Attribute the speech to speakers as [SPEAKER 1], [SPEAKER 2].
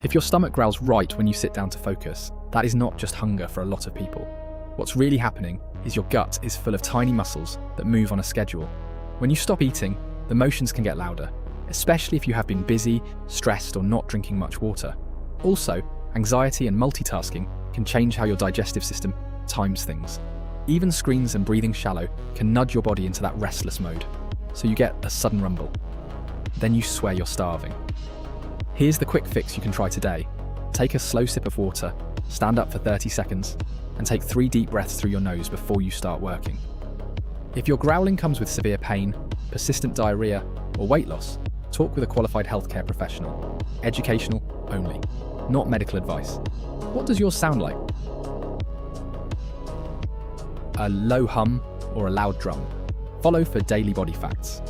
[SPEAKER 1] If your stomach growls right when you sit down to focus, that is not just hunger for a lot of people. What's really happening is your gut is full of tiny muscles that move on a schedule. When you stop eating, the motions can get louder, especially if you have been busy, stressed, or not drinking much water. Also, anxiety and multitasking can change how your digestive system times things. Even screens and breathing shallow can nudge your body into that restless mode, so you get a sudden rumble. Then you swear you're starving. Here's the quick fix you can try today. Take a slow sip of water, stand up for 30 seconds, and take 3 deep breaths through your nose before you start working. If your growling comes with severe pain, persistent diarrhea, or weight loss, talk with a qualified healthcare professional. Educational only, not medical advice. What does yours sound like? A low hum or a loud drum? Follow for daily body facts.